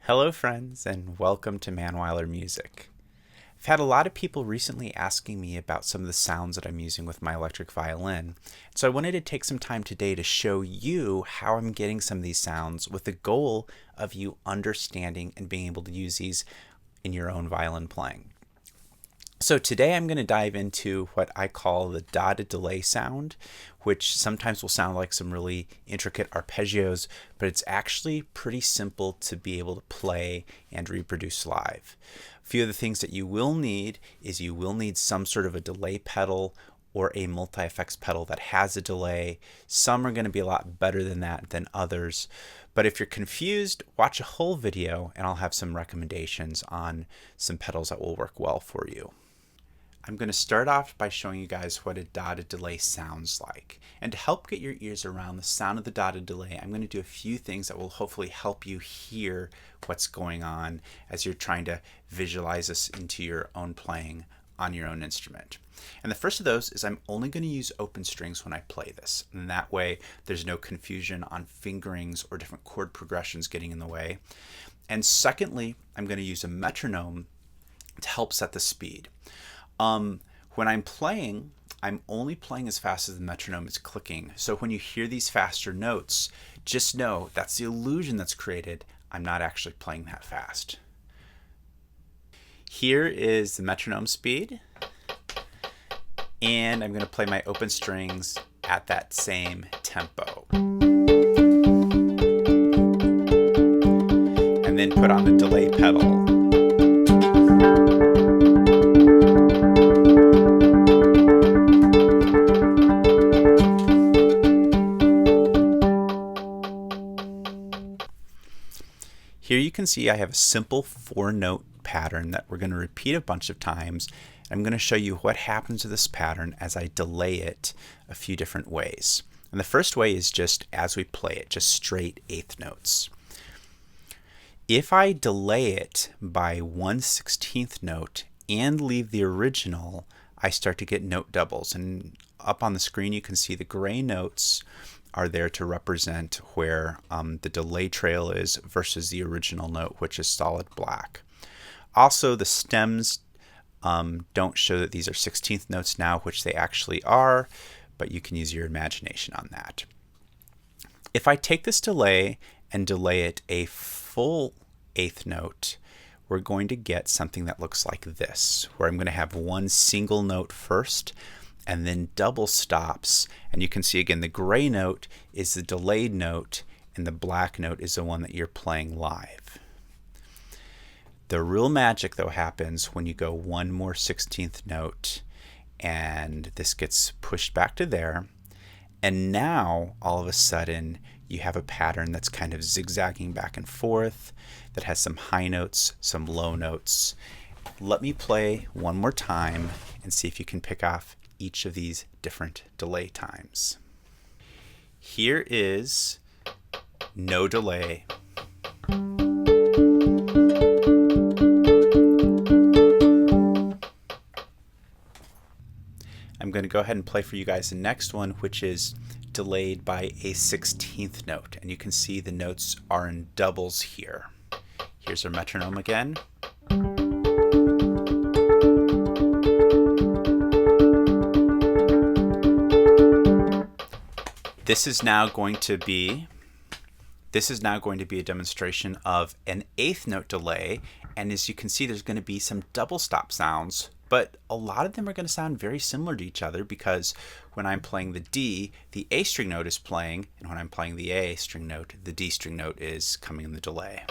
Hello friends and welcome to Manweiler Music. I've had a lot of people recently asking me about some of the sounds that I'm using with my electric violin. So I wanted to take some time today to show you how I'm getting some of these sounds with the goal of you understanding and being able to use these in your own violin playing. So today I'm going to dive into what I call the dotted delay sound, which sometimes will sound like some really intricate arpeggios, but it's actually pretty simple to be able to play and reproduce live. A few of the things that you will need is you will need some sort of a delay pedal or a multi-effects pedal that has a delay. Some are going to be a lot better than that than others. But if you're confused, watch a whole video and I'll have some recommendations on some pedals that will work well for you. I'm going to start off by showing you guys what a dotted delay sounds like. And to help get your ears around the sound of the dotted delay, I'm going to do a few things that will hopefully help you hear what's going on as you're trying to visualize this into your own playing on your own instrument. And the first of those is I'm only going to use open strings when I play this. And that way there's no confusion on fingerings or different chord progressions getting in the way. And secondly, I'm going to use a metronome to help set the speed. When I'm playing, I'm only playing as fast as the metronome is clicking. So when you hear these faster notes, just know that's the illusion that's created. I'm not actually playing that fast. Here is the metronome speed, and I'm going to play my open strings at that same tempo. And then put on the delay pedal. Here you can see I have a simple 4-note pattern that we're going to repeat a bunch of times. I'm going to show you what happens to this pattern as I delay it a few different ways. And the first way is just as we play it, just straight eighth notes. If I delay it by 1/16th note and leave the original, I start to get note doubles. And up on the screen you can see the gray notes are there to represent where the delay trail is versus the original note, which is solid black. Also, the stems don't show that these are 16th notes now, which they actually are, but you can use your imagination on that. If I take this delay and delay it a full eighth note, we're going to get something that looks like this, where I'm going to have one single note first, and then double stops, and you can see again the gray note is the delayed note and the black note is the one that you're playing live. The real magic though happens when you go one more 16th note and this gets pushed back to there, and now all of a sudden you have a pattern that's kind of zigzagging back and forth that has some high notes, some low notes. Let me play one more time and see if you can pick off each of these different delay times. Here is no delay. I'm going to go ahead and play for you guys the next one, which is delayed by a 16th note. And you can see the notes are in doubles here. Here's our metronome again. This is now going to be a demonstration of an eighth note delay, and as you can see there's going to be some double stop sounds, but a lot of them are going to sound very similar to each other because when I'm playing the D, the A string note is playing, and when I'm playing the A string note, the D string note is coming in the delay.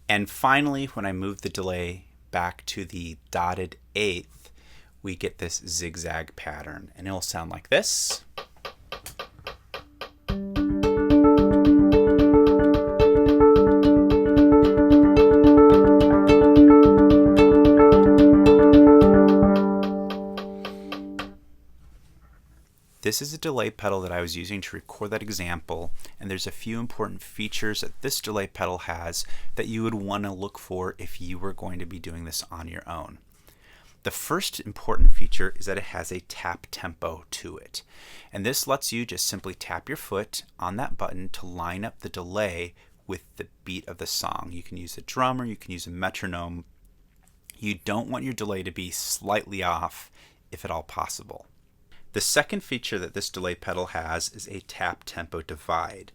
And finally, when I move the delay back to the dotted eighth, we get this zigzag pattern, and it'll sound like this. This is a delay pedal that I was using to record that example, and there's a few important features that this delay pedal has that you would want to look for if you were going to be doing this on your own. The first important feature is that it has a tap tempo to it. And this lets you just simply tap your foot on that button to line up the delay with the beat of the song. You can use a drum or you can use a metronome. You don't want your delay to be slightly off, if at all possible. The second feature that this delay pedal has is a tap tempo divide.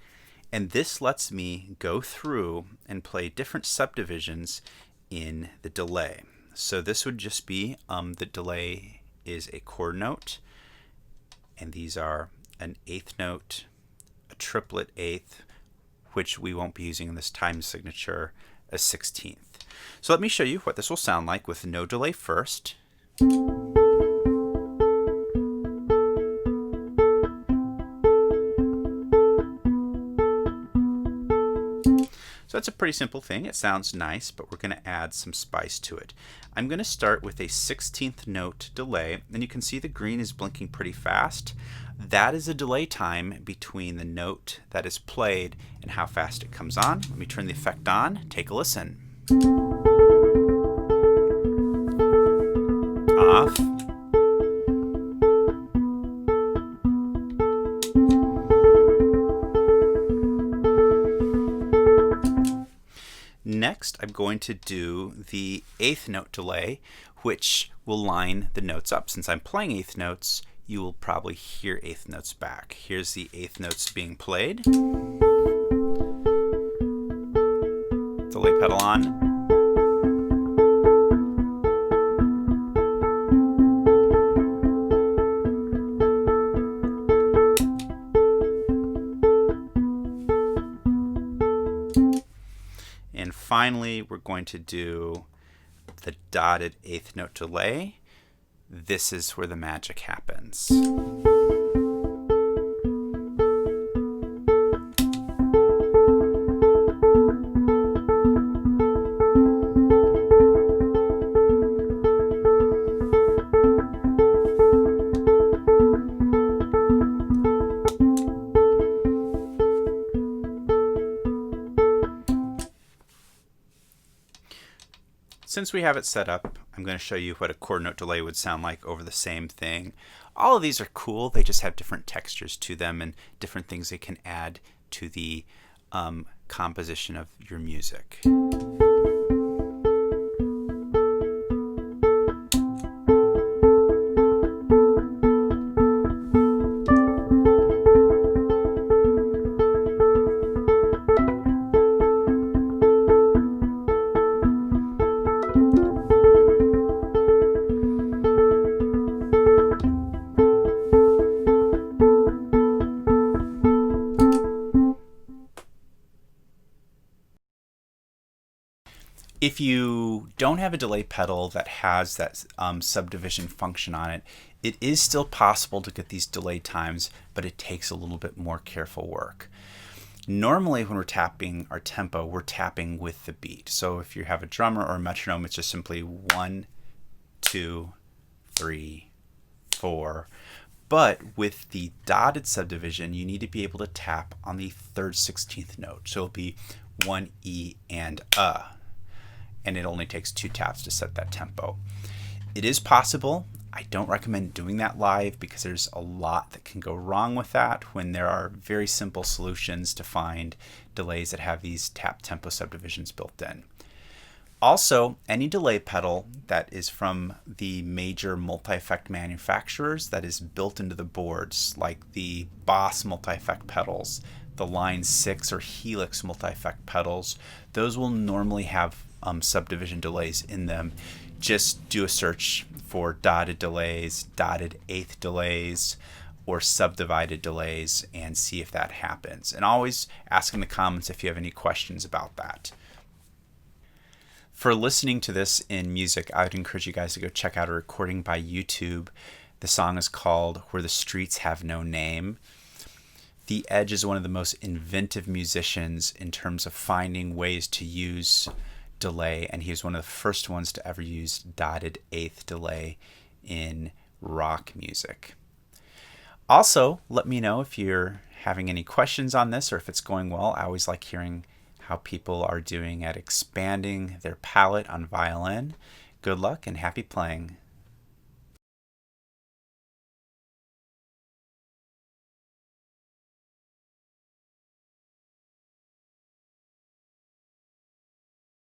And this lets me go through and play different subdivisions in the delay. So this would just be the delay is a chord note, and these are an eighth note, a triplet eighth, which we won't be using in this time signature, a 16th. So let me show you what this will sound like with no delay first. So that's a pretty simple thing. It sounds nice, but we're going to add some spice to it. I'm going to start with a 16th note delay, and you can see the green is blinking pretty fast. That is a delay time between the note that is played and how fast it comes on. Let me turn the effect on. Take a listen. Off. Next, I'm going to do the eighth note delay, which will line the notes up. Since I'm playing eighth notes, you will probably hear eighth notes back. Here's the eighth notes being played. Delay pedal on. And finally, we're going to do the dotted eighth note delay. This is where the magic happens. Since we have it set up, I'm going to show you what a chord note delay would sound like over the same thing. All of these are cool. They just have different textures to them and different things they can add to the composition of your music. If you don't have a delay pedal that has that subdivision function on it, it is still possible to get these delay times, but it takes a little bit more careful work. Normally when we're tapping our tempo, we're tapping with the beat. So if you have a drummer or a metronome, it's just simply 1, 2, 3, 4. But with the dotted subdivision, you need to be able to tap on the third 16th note. So it'll be 1 E and A. And it only takes 2 taps to set that tempo. It is possible. I don't recommend doing that live because there's a lot that can go wrong with that when there are very simple solutions to find delays that have these tap tempo subdivisions built in. Also, any delay pedal that is from the major multi-effect manufacturers that is built into the boards, like the Boss multi-effect pedals, the Line 6 or Helix multi-effect pedals, those will normally have subdivision delays in them. Just do a search for dotted delays, dotted eighth delays, or subdivided delays and see if that happens. And always ask in the comments if you have any questions about that. For listening to this in music, I would encourage you guys to go check out a recording by YouTube. The song is called Where the Streets Have No Name. The Edge is one of the most inventive musicians in terms of finding ways to use delay, and he was one of the first ones to ever use dotted eighth delay in rock music. Also, let me know if you're having any questions on this or if it's going well. I always like hearing how people are doing at expanding their palette on violin. Good luck and happy playing.